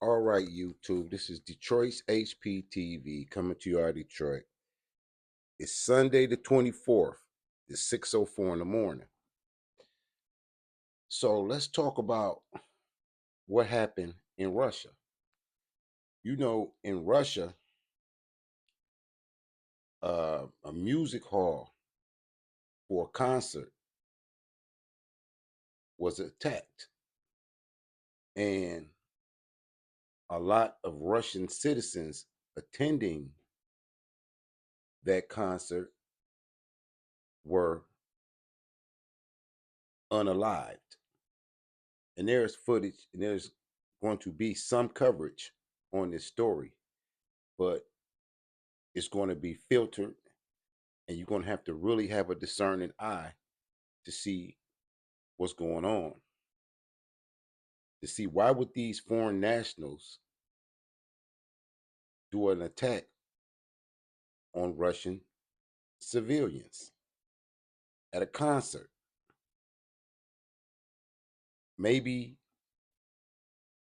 All right, YouTube. This is Detroit's HPTV coming to you out of Detroit. It's Sunday the 24th. It's 6:04 in the morning. So let's talk about what happened in Russia. In Russia, a music hall for a concert was attacked, and a lot of Russian citizens attending that concert were unalived. And there's footage, and there's going to be some coverage on this story, but it's going to be filtered, and you're going to have to really have a discerning eye to see what's going on, to see why would these foreign nationals do an attack on Russian civilians at a concert. Maybe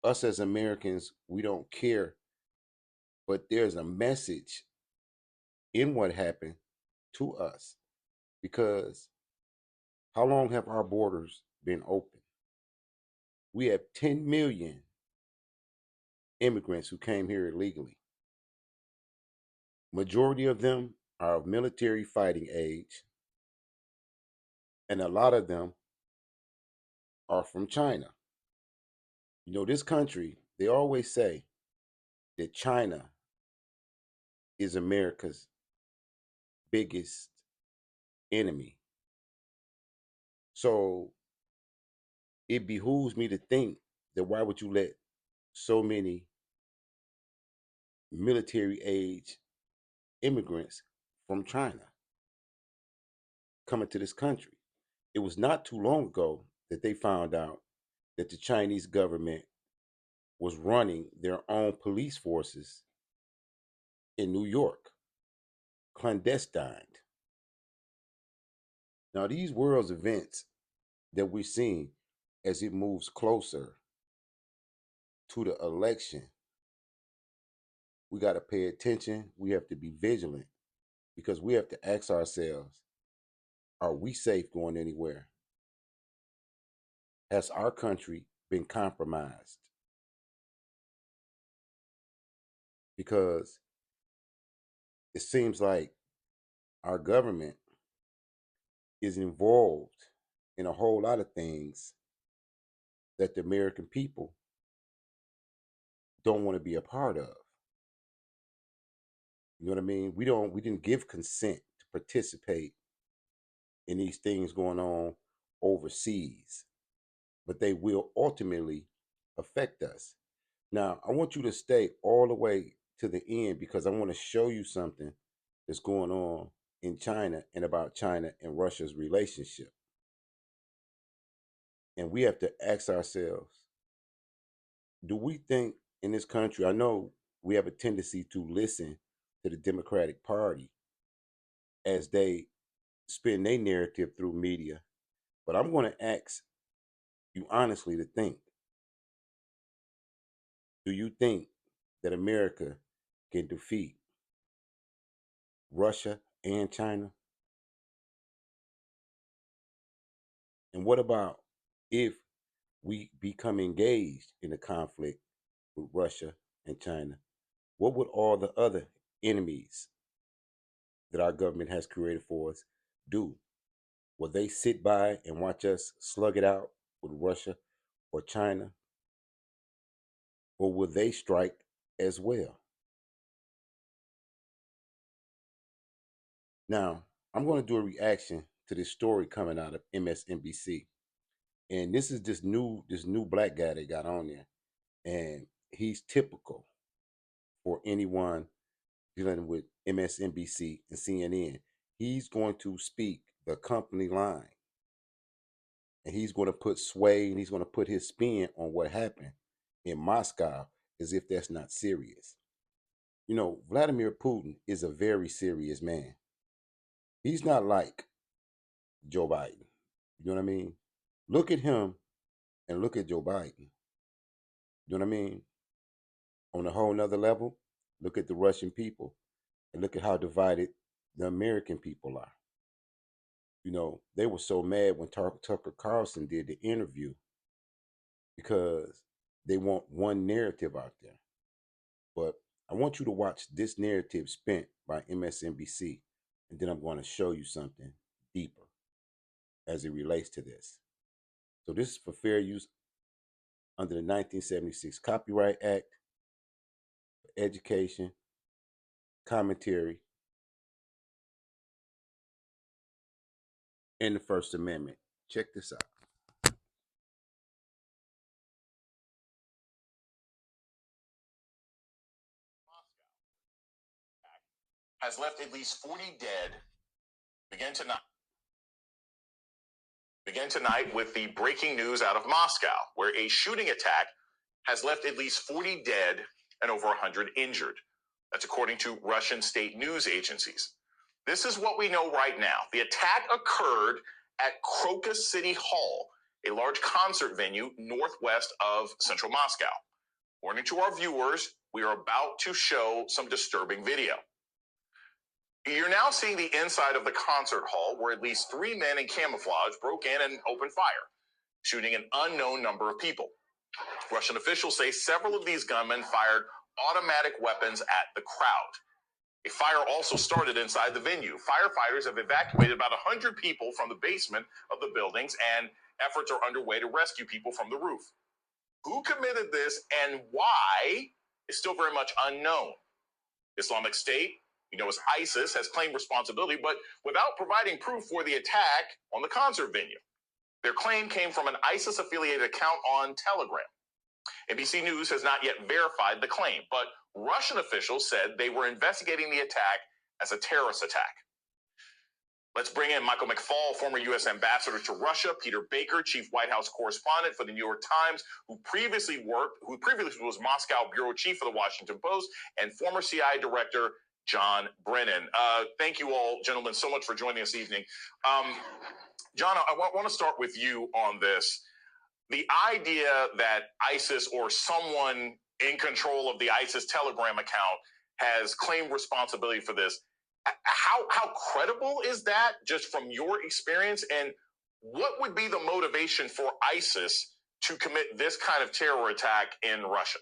us as Americans, we don't care, but there's a message in what happened to us, because how long have our borders been open? We have 10 million immigrants who came here illegally. Majority of them are of military fighting age, and a lot of them are from China. This country, they always say that China is America's biggest enemy. So it behooves me to think that why would you let so many military age immigrants from China come into this country? It was not too long ago that they found out that the Chinese government was running their own police forces in New York, clandestine. Now, these world's events that we're seeing as it moves closer to the election, we got to pay attention. We have to be vigilant, because we have to ask ourselves, are we safe going anywhere? Has our country been compromised? Because it seems like our government is involved in a whole lot of things that the American people don't want to be a part of. You know what I mean? We didn't give consent to participate in these things going on overseas, but they will ultimately affect us. Now, I want you to stay all the way to the end, because I want to show you something that's going on in China and about China and Russia's relationship. And we have to ask ourselves, do we think in this country, I know we have a tendency to listen to the Democratic Party as they spin their narrative through media, but I'm going to ask you honestly to think, do you think that America can defeat Russia and China? And what about if we become engaged in a conflict with Russia and China? What would all the other enemies that our government has created for us do? Will they sit by and watch us slug it out with Russia or China? Or will they strike as well? Now, I'm going to do a reaction to this story coming out of MSNBC. And this new black guy they got on there. And he's typical for anyone dealing with MSNBC and CNN. He's going to speak the company line, and he's going to put sway, and he's going to put his spin on what happened in Moscow, as if that's not serious. Vladimir Putin is a very serious man. He's not like Joe Biden. You know what I mean? Look at him and look at Joe Biden. You know what I mean? On a whole nother level, look at the Russian people and look at how divided the American people are. They were so mad when Tucker Carlson did the interview because they want one narrative out there. But I want you to watch this narrative spent by MSNBC, and then I'm going to show you something deeper as it relates to this. So this is for fair use under the 1976 Copyright Act, for education, commentary, and the First Amendment. Check this out. Has left at least 40 dead. Begin tonight. Begin tonight with the breaking news out of Moscow, where a shooting attack has left at least 40 dead and over 100 injured. That's according to Russian state news agencies. This is what we know right now. The attack occurred at Crocus City Hall, a large concert venue northwest of central Moscow. Warning to our viewers, we are about to show some disturbing video. You're now seeing the inside of the concert hall where at least 3 men in camouflage broke in and opened fire, shooting an unknown number of people. Russian officials say several of these gunmen fired automatic weapons at the crowd. A fire also started inside the venue. Firefighters have evacuated about 100 people from the basement of the buildings, and efforts are underway to rescue people from the roof. Who committed this and why is still very much unknown. Islamic State, as ISIS, has claimed responsibility, but without providing proof for the attack on the concert venue. Their claim came from an ISIS-affiliated account on Telegram. NBC News has not yet verified the claim, but Russian officials said they were investigating the attack as a terrorist attack. Let's bring in Michael McFaul, former U.S. ambassador to Russia, Peter Baker, chief White House correspondent for the New York Times, who previously was Moscow bureau chief for the Washington Post, and former CIA director John Brennan. Thank you all, gentlemen, so much for joining us this evening. John, I want to start with you on this. The idea that ISIS or someone in control of the ISIS Telegram account has claimed responsibility for this, how credible is that, just from your experience? And what would be the motivation for ISIS to commit this kind of terror attack in Russia?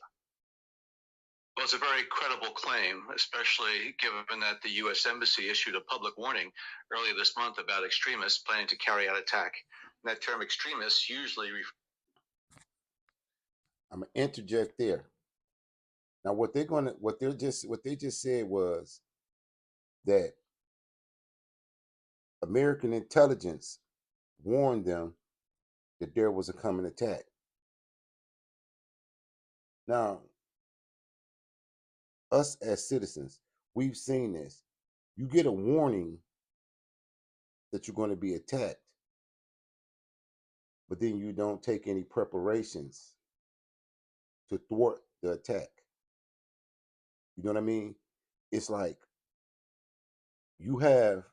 Well, it's a very credible claim, especially given that the U.S. Embassy issued a public warning earlier this month about extremists planning to carry out attack. And that term extremists usually... I'm gonna interject there. Now, what they just said was that American intelligence warned them that there was a coming attack. Now, us as citizens, we've seen this. You get a warning that you're going to be attacked, but then you don't take any preparations to thwart the attack. You know what I mean? It's like you have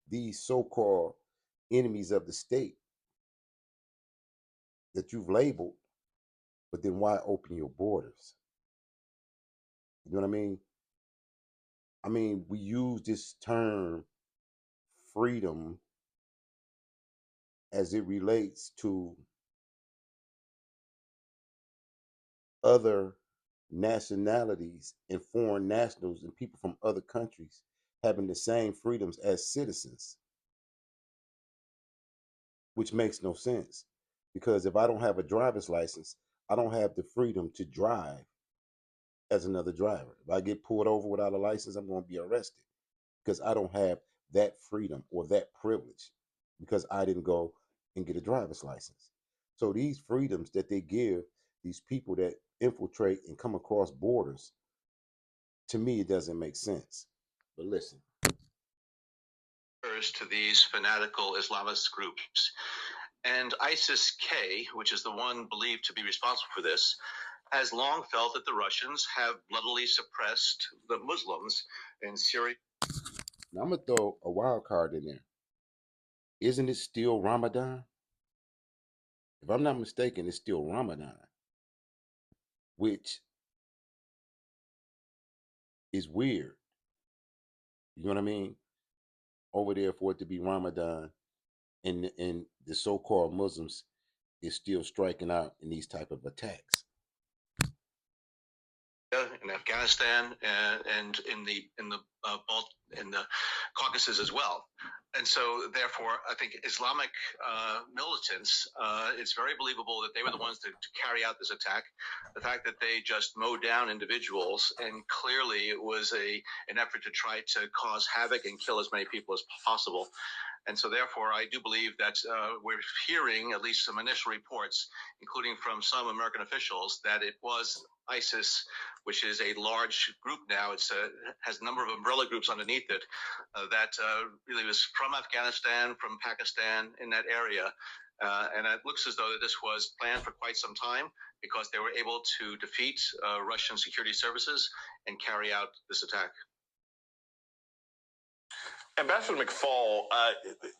these so-called enemies of the state that you've labeled, but then why open your borders? You know what I mean? We use this term freedom as it relates to other nationalities and foreign nationals and people from other countries having the same freedoms as citizens, which makes no sense. Because if I don't have a driver's license, I don't have the freedom to drive as another driver. If I get pulled over without a license, I'm going to be arrested because I don't have that freedom or that privilege because I didn't go and get a driver's license. So these freedoms that they give these people that infiltrate and come across borders, to me, it doesn't make sense. But listen. To these fanatical Islamist groups. And ISIS-K, which is the one believed to be responsible for this, has long felt that the Russians have bloodily suppressed the Muslims in Syria. Now I'm going to throw a wild card in there. Isn't it still Ramadan? If I'm not mistaken, it's still Ramadan, which It's weird. You know what I mean? Over there for it to be Ramadan, and the so-called Muslims is still striking out in these type of attacks. In Afghanistan and in the Caucasus as well. And so, therefore, I think Islamic militants, it's very believable that they were the ones to carry out this attack. The fact that they just mowed down individuals, and clearly it was an effort to try to cause havoc and kill as many people as possible. And so, therefore, I do believe that we're hearing at least some initial reports, including from some American officials, that it was ISIS, which is a large group now. It has a number of umbrella groups underneath it that really was from Afghanistan, from Pakistan, in that area. And it looks as though that this was planned for quite some time because they were able to defeat Russian security services and carry out this attack. Ambassador McFall,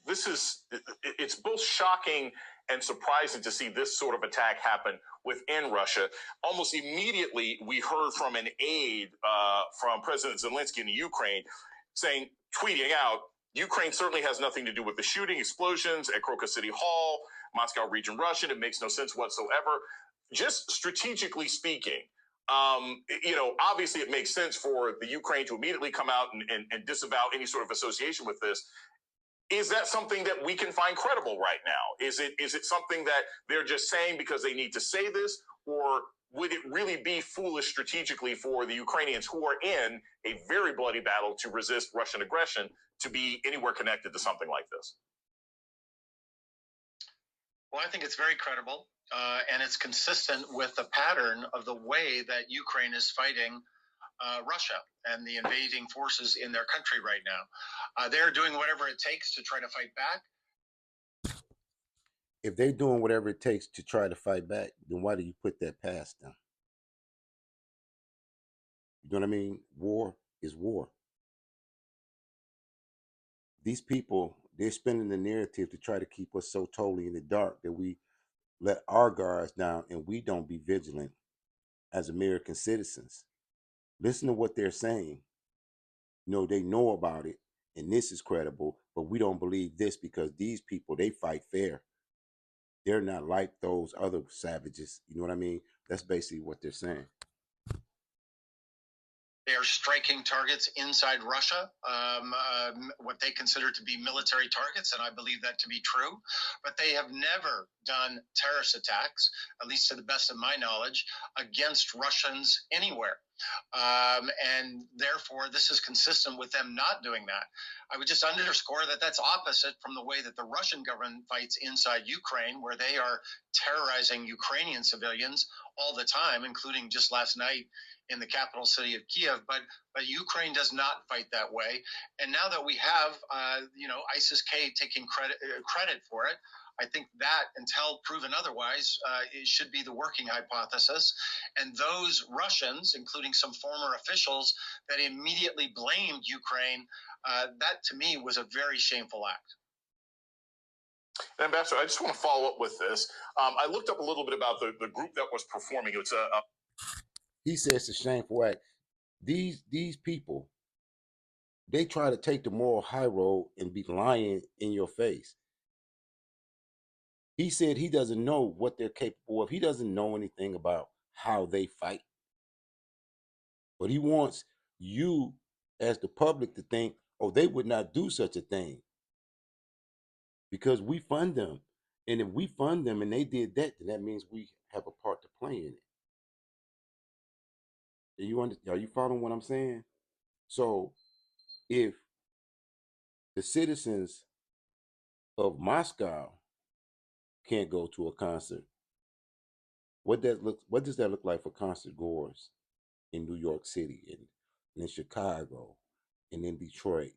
it's both shocking and surprising to see this sort of attack happen within Russia. Almost immediately, we heard from an aide from President Zelensky in Ukraine tweeting out, Ukraine certainly has nothing to do with the shooting, explosions at Crocus City Hall, Moscow region Russian. It makes no sense whatsoever. Just strategically speaking, obviously it makes sense for the Ukraine to immediately come out and disavow any sort of association with this. Is that something that we can find credible right now? Is it something that they're just saying because they need to say this, or would it really be foolish strategically for the Ukrainians who are in a very bloody battle to resist Russian aggression to be anywhere connected to something like this? Well, I think it's very credible, and it's consistent with the pattern of the way that Ukraine is fighting Russia and the invading forces in their country right now. They're doing whatever it takes to try to fight back. If they're doing whatever it takes to try to fight back, then why do you put that past them? You know what I mean? War is war. These people, they're spinning the narrative to try to keep us so totally in the dark that we let our guards down and we don't be vigilant as American citizens. Listen to what they're saying. They know about it, and this is credible, but we don't believe this because these people, they fight fair. They're not like those other savages. You know what I mean? That's basically what they're saying. They are striking targets inside Russia, what they consider to be military targets, and I believe that to be true. But they have never done terrorist attacks, at least to the best of my knowledge, against Russians anywhere. And therefore, this is consistent with them not doing that. I would just underscore that that's opposite from the way that the Russian government fights inside Ukraine, where they are terrorizing Ukrainian civilians all the time, including just last night in the capital city of Kiev. But Ukraine does not fight that way. And now that we have, ISIS-K taking credit for it, I think that, until proven otherwise, it should be the working hypothesis. And those Russians, including some former officials that immediately blamed Ukraine, that to me was a very shameful act. Ambassador, I just want to follow up with this. I looked up a little bit about the group that was performing. It's He says it's a shameful act. These people, they try to take the moral high road and be lying in your face. He said he doesn't know what they're capable of. He doesn't know anything about how they fight. But he wants you as the public to think, oh, they would not do such a thing because we fund them. And if we fund them and they did that, then that means we have a part to play in it. Are you following what I'm saying? So if the citizens of Moscow can't go to a concert, what does that look like for concert goers in New York City and in Chicago and in Detroit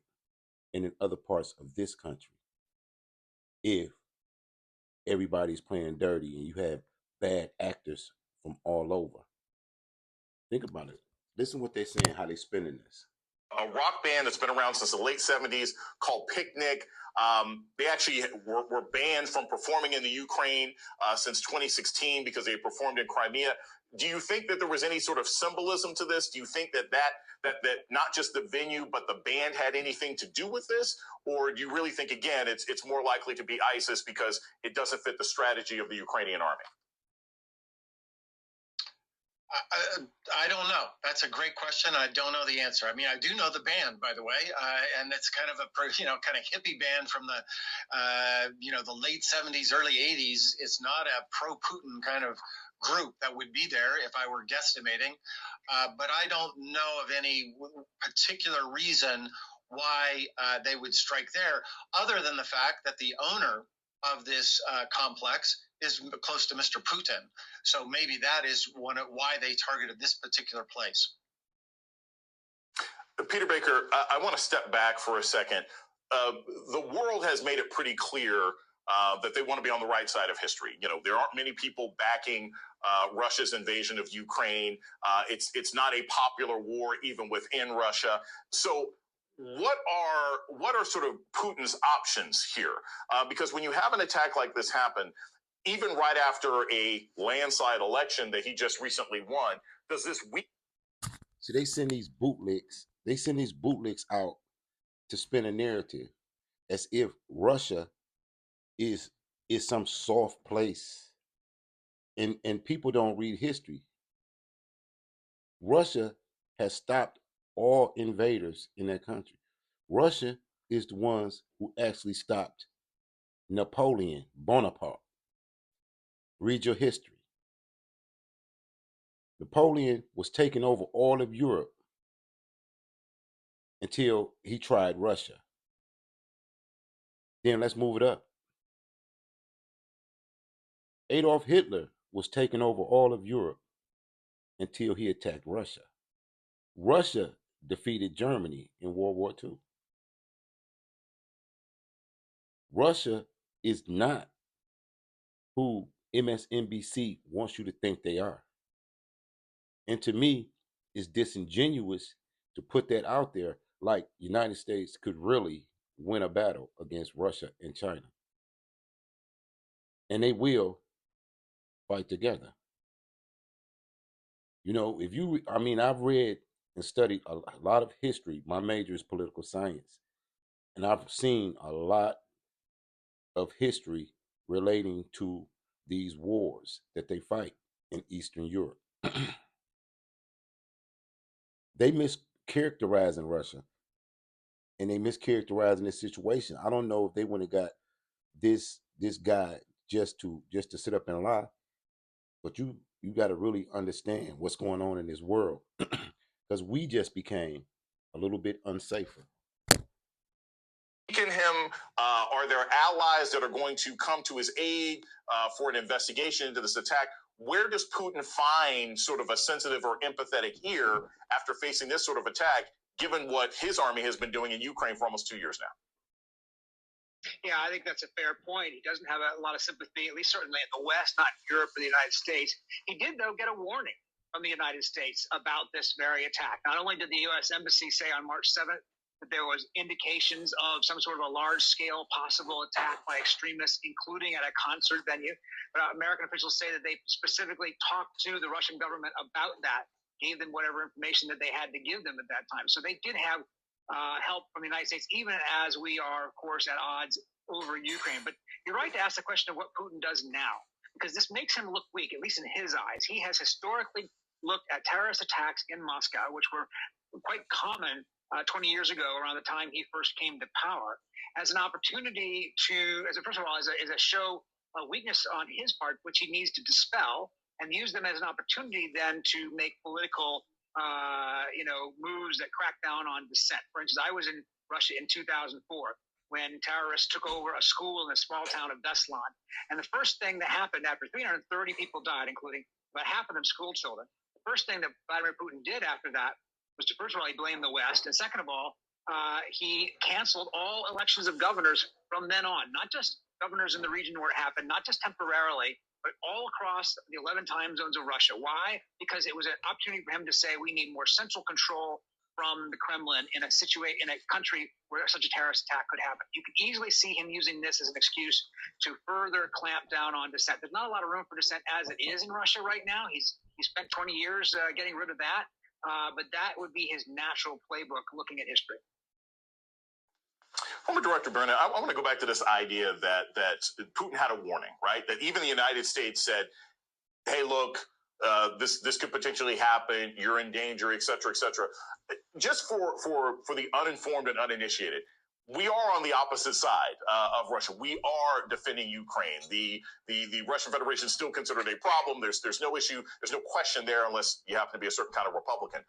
and in other parts of this country? If everybody's playing dirty and you have bad actors from all over. Think about it. Listen what they're saying, how they're spinning this. a rock band that's been around since the late 70s called Picnic. They actually were banned from performing in the Ukraine since 2016 because they performed in Crimea. Do you think that there was any sort of symbolism to this? Do you think that not just the venue but the band had anything to do with this, or do you really think again it's more likely to be ISIS because it doesn't fit the strategy of the Ukrainian army? I don't know. That's a great question. I don't know the answer. I mean, I do know the band, by the way, and it's kind of a kind of hippie band from the the late 70s, early 80s. It's not a pro-Putin kind of group that would be there if I were guesstimating, but I don't know of any particular reason why they would strike there, other than the fact that the owner of this complex is close to Mr. Putin. So maybe that is why they targeted this particular place. Peter Baker, I want to step back for a second. The world has made it pretty clear that they want to be on the right side of history. There aren't many people backing Russia's invasion of Ukraine. It's not a popular war even within Russia. So what are sort of Putin's options here? Because when you have an attack like this happen, even right after a landslide election that he just recently won, does this weak? See, they send these bootlegs. They send these bootlegs out to spin a narrative as if Russia is some soft place, and people don't read history. Russia has stopped all invaders in that country. Russia is the ones who actually stopped Napoleon Bonaparte. Read your history. Napoleon was taking over all of Europe until he tried Russia. Then let's move it up. Adolf Hitler was taking over all of Europe until he attacked Russia. Russia defeated Germany in World War II. Russia is not who MSNBC wants you to think they are. And to me, it's disingenuous to put that out there like United States could really win a battle against Russia and China. And they will fight together. I've read and studied a lot of history. My major is political science. And I've seen a lot of history relating to these wars that they fight in Eastern Europe. They mischaracterizing Russia, and they mischaracterizing this situation. I don't know if they wouldn't have got this guy just to sit up and lie, but you got to really understand what's going on in this world because we just became a little bit unsafer. Him, are there allies that are going to come to his aid for an investigation into this attack? Where does Putin find sort of a sensitive or empathetic ear after facing this sort of attack, given what his army has been doing in Ukraine for almost 2 years now? Yeah, I think that's a fair point. He doesn't have a lot of sympathy, at least certainly in the West, not in Europe or the United States. He did, though, get a warning from the United States about this very attack. Not only did the U.S. Embassy say on March 7th that there was indications of some sort of a large-scale possible attack by extremists, including at a concert venue, but American officials say that they specifically talked to the Russian government about that, gave them whatever information that they had to give them at that time. So they did have help from the United States, even as we are, of course, at odds over Ukraine. But you're right to ask the question of what Putin does now, because this makes him look weak, at least in his eyes. He has historically looked at terrorist attacks in Moscow, which were quite common 20 years ago, around the time he first came to power, as an opportunity to, first of all, as a show of weakness on his part, which he needs to dispel, and use them as an opportunity then to make political moves that crack down on dissent. For instance, I was in Russia in 2004 when terrorists took over a school in the small town of Beslan. And the first thing that happened after 330 people died, including about half of them school children, the first thing that Vladimir Putin did after that was to, first of all, he blamed the West. And second of all, he canceled all elections of governors from then on, not just governors in the region where it happened, not just temporarily, but all across the 11 time zones of Russia. Why? Because it was an opportunity for him to say, we need more central control from the Kremlin in a country where such a terrorist attack could happen. You can easily see him using this as an excuse to further clamp down on dissent. There's not a lot of room for dissent as it is in Russia right now. He spent 20 years getting rid of that, but that would be his natural playbook looking at history. Former Director Brennan, I want to go back to this idea that Putin had a warning, right? That even the United States said, hey, look, this could potentially happen. You're in danger, et cetera, et cetera. Just for the uninformed and uninitiated, we are on the opposite side of Russia. We are defending Ukraine. The Russian Federation is still considered a problem. There's no issue. There's no question there unless you happen to be a certain kind of Republican.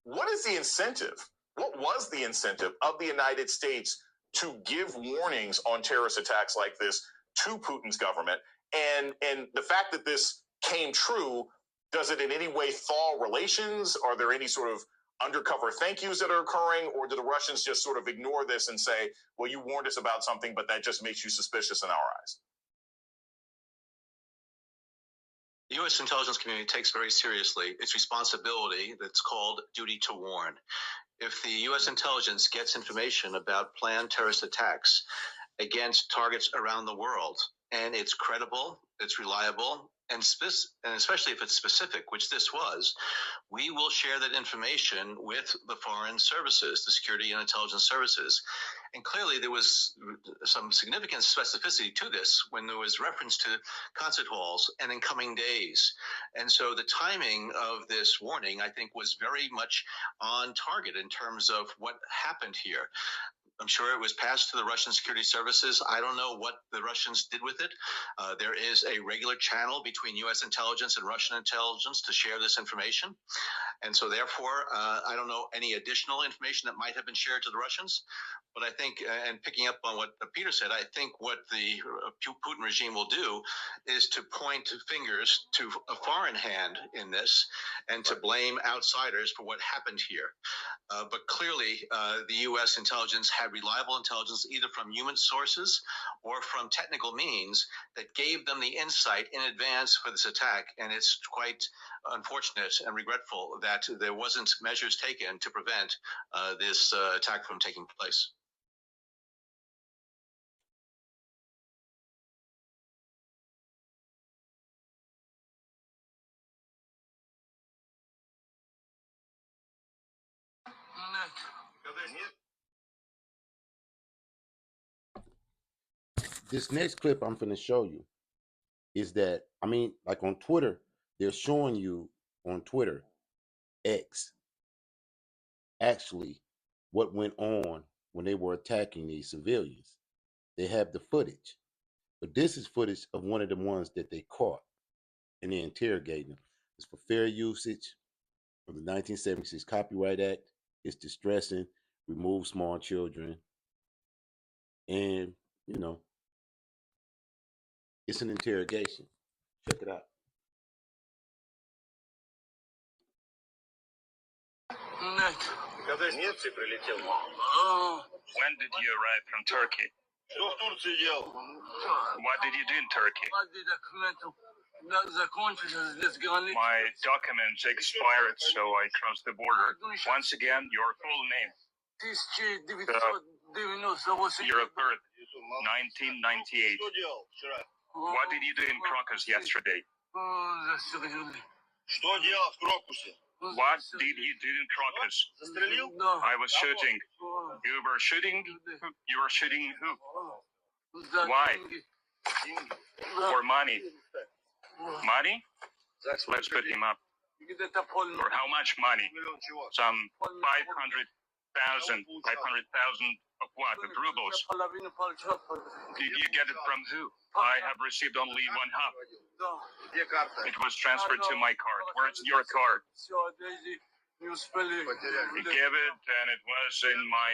What is the incentive? What was the incentive of the United States to give warnings on terrorist attacks like this to Putin's government? And the fact that this came true, does it in any way thaw relations? Are there any sort of undercover thank yous that are occurring? Or do the Russians just sort of ignore this and say, well, you warned us about something, but that just makes you suspicious in our eyes? The U.S. intelligence community takes very seriously its responsibility that's called duty to warn. If the U.S. intelligence gets information about planned terrorist attacks against targets around the world, and it's credible, it's reliable, and especially if it's specific, which this was, we will share that information with the foreign services, the security and intelligence services. And clearly there was some significant specificity to this when there was reference to concert halls and in coming days. And so the timing of this warning, I think, was very much on target in terms of what happened here. I'm sure it was passed to the Russian security services. I don't know what the Russians did with it. There is a regular channel between U.S. intelligence and Russian intelligence to share this information. And so therefore, I don't know any additional information that might have been shared to the Russians. But I think, and picking up on what Peter said, I think what the Putin regime will do is to point fingers to a foreign hand in this and to blame outsiders for what happened here. But clearly, the U.S. intelligence had reliable intelligence either from human sources or from technical means that gave them the insight in advance for this attack. And it's quite unfortunate and regretful that there wasn't measures taken to prevent this attack from taking place. This next clip I'm going to show you is that, I mean, like on Twitter, they're showing you on Twitter, X, actually what went on when they were attacking these civilians. They have the footage, but this is footage of one of the ones that they caught and they're interrogating them. It's for fair usage of the 1976 Copyright Act. It's distressing, remove small children, and, you know, it's an interrogation. Check it out. When did you arrive from Turkey? What did you do in Turkey? My documents expired, so I crossed the border. Once again, your full name. Year of birth, 1998. What did you do in Crocus yesterday? What did you do in Crocus? I was shooting. You were shooting? You were shooting who? Why? For money. Money? Let's put him up. For how much money? Some 500,000 of what? Of rubles. Did you get it from who? I have received only one half. It was transferred to my card. Where's your card? You gave it and it was in my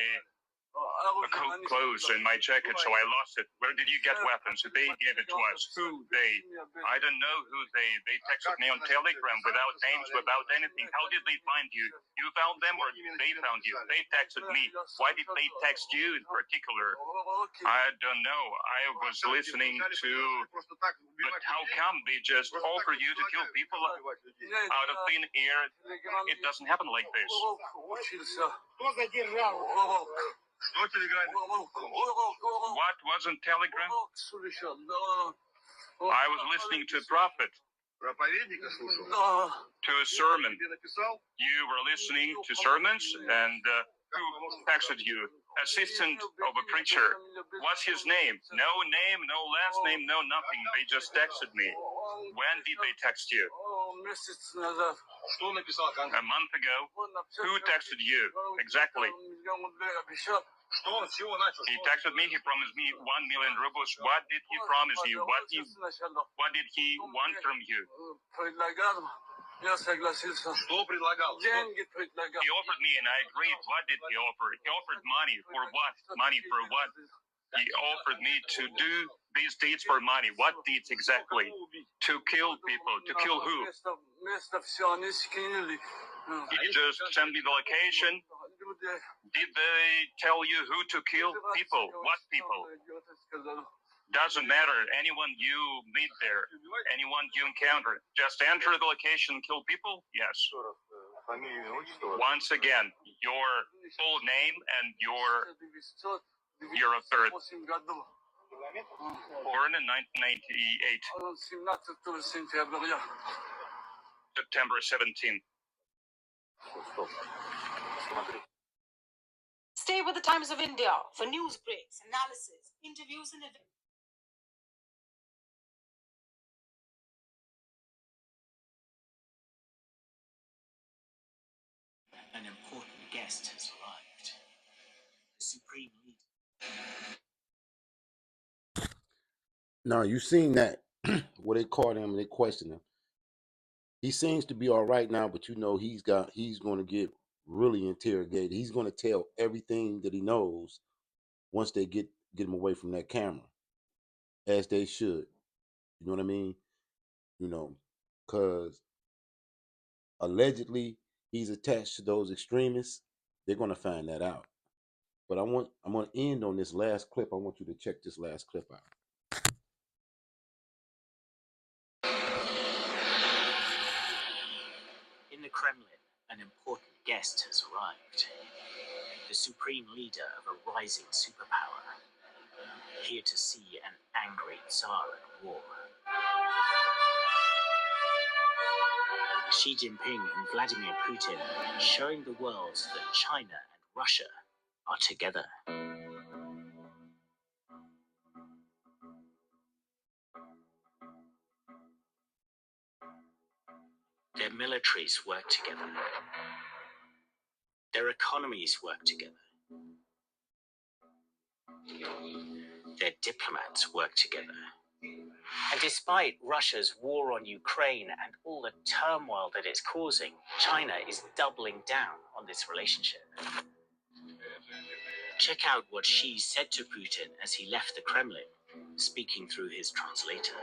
clothes in my jacket, so I lost it. Where did you get weapons? They gave it to us. Who they? I don't know who they. They texted me on Telegram without names, without anything. How did they find you? You found them or they found you? They texted me. Why did they text you in particular? I don't know. I was listening to... But how come they just offer you to kill people out of thin air? It doesn't happen like this. What wasn't Telegram? I was listening to a prophet, to a sermon. You were listening to sermons, and who texted you? Assistant of a preacher. What's his name? No name, no last name, no nothing. They just texted me. When did they text you? A month ago. Who texted you? Exactly. He texted me. He promised me 1 million rubles. What did he promise you? What did he want from you? He offered me and I agreed. What did he offer? He offered money. For what? Money for what? He offered me to do these deeds for money. What deeds exactly? To kill people. To kill who? He just sent me the location. Did they tell you who to kill? People. What people? Doesn't matter. Anyone you meet there, anyone you encounter, just enter the location and kill people? Yes. Once again, your full name and your a third. Born in 1998. September 17th. Stay with the Times of India for news breaks, analysis, interviews, and events. An important guest has arrived. The Supreme Leader. Now you seen that where they caught him and they questioned him. He seems to be all right now, but you know he's going to get really interrogated. He's going to tell everything that he knows once they get him away from that camera, as they should. You know what I mean? You know, because allegedly he's attached to those extremists. They're going to find that out. But I'm going to end on this last clip. I want you to check this last clip out. In the Kremlin, an important guest has arrived. The supreme leader of a rising superpower, here to see an angry Tsar at war. Xi Jinping and Vladimir Putin showing the world that China and Russia are together. Their militaries work together. Their economies work together. Their diplomats work together. And despite Russia's war on Ukraine and all the turmoil that it's causing, China is doubling down on this relationship. Check out what Xi said to Putin as he left the Kremlin, speaking through his translator.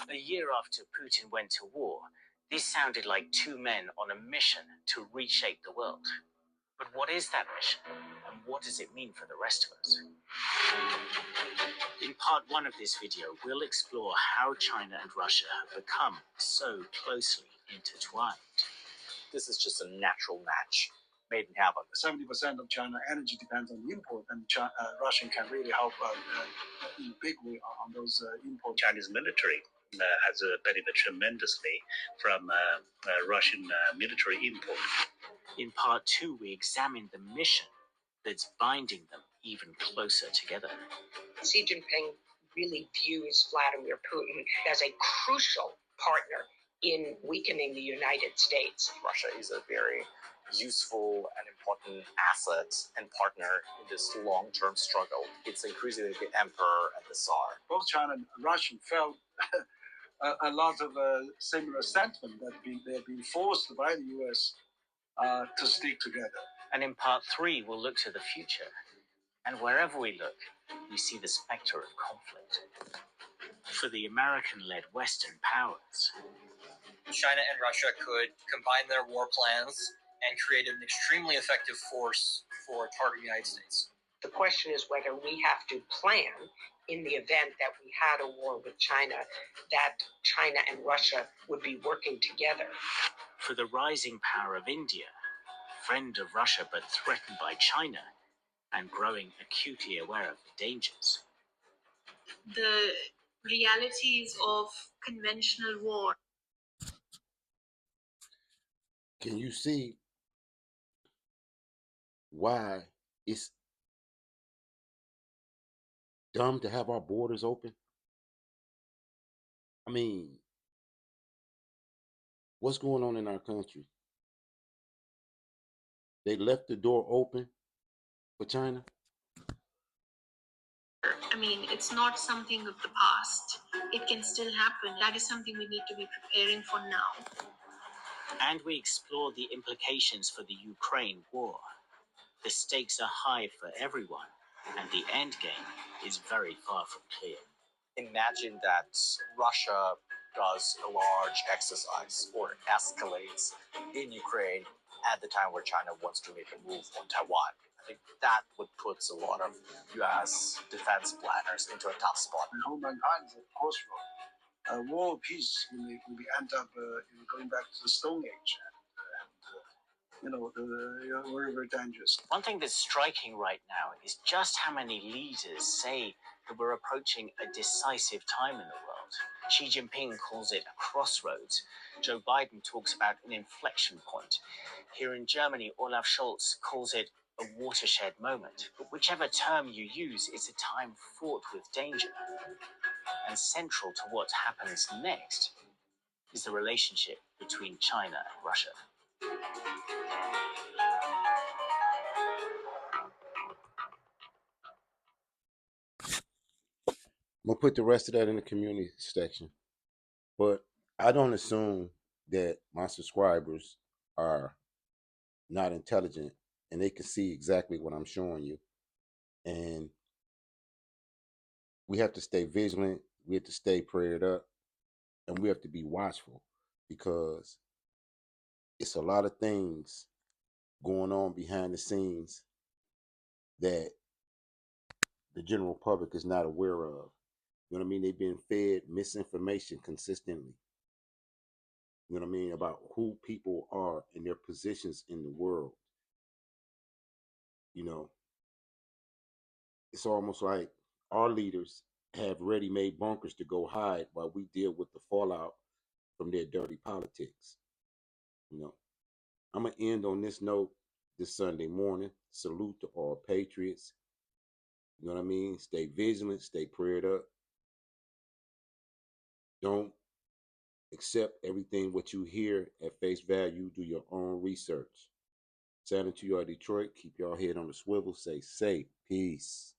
A year after Putin went to war, this sounded like two men on a mission to reshape the world. But what is that mission? And what does it mean for the rest of us? In part one of this video, we'll explore how China and Russia have become so closely intertwined. This is just a natural match made in heaven. 70% of China energy depends on import, and Russia can really help in a big way on those imports. Chinese military has benefited tremendously from Russian military import. In part two, we examine the mission that's binding them even closer together. Xi Jinping really views Vladimir Putin as a crucial partner in weakening the United States. Russia is a very useful and important asset and partner in this long-term struggle. It's increasingly the emperor and the Tsar. Both China and Russia felt a lot of similar sentiment that they have been forced by the U.S. To stick together. And in part 3, we'll look to the future. And wherever we look, we see the specter of conflict. For the American-led Western powers, China and Russia could combine their war plans and create an extremely effective force for targeting the United States. The question is whether we have to plan in the event that we had a war with China, that China and Russia would be working together. For the rising power of India, friend of Russia but threatened by China, and growing acutely aware of the dangers. The realities of conventional war. Can you see why it's dumb to have our borders open? I mean, what's going on in our country? They left the door open for China. I mean, it's not something of the past. It can still happen. That is something we need to be preparing for now. And we explore the implications for the Ukraine war. The stakes are high for everyone, and the end game is very far from clear. Imagine that Russia does a large exercise or escalates in Ukraine at the time where China wants to make a move on Taiwan. I think that would put a lot of U.S. defense planners into a tough spot. And whole mankind is at a crossroad. War or peace, we end up going back to the Stone Age. Very, very dangerous. One thing that's striking right now is just how many leaders say that we're approaching a decisive time in the world. Xi Jinping calls it a crossroads. Joe Biden talks about an inflection point. Here in Germany, Olaf Scholz calls it a watershed moment. But whichever term you use, it's a time fraught with danger. And central to what happens next is the relationship between China and Russia. I'm gonna put the rest of that in the community section. But I don't assume that my subscribers are not intelligent and they can see exactly what I'm showing you. And we have to stay vigilant, we have to stay prayed up, and we have to be watchful because it's a lot of things going on behind the scenes that the general public is not aware of. You know what I mean? They've been fed misinformation consistently. You know what I mean? About who people are and their positions in the world. You know, it's almost like our leaders have ready-made bunkers to go hide while we deal with the fallout from their dirty politics. You know, I'm gonna end on this note this Sunday morning. Salute to all patriots. You know what I mean? Stay vigilant, stay prayed up. Don't accept everything what you hear at face value. Do your own research. Sounding to y'all Detroit. Keep y'all head on the swivel. Stay safe. Peace.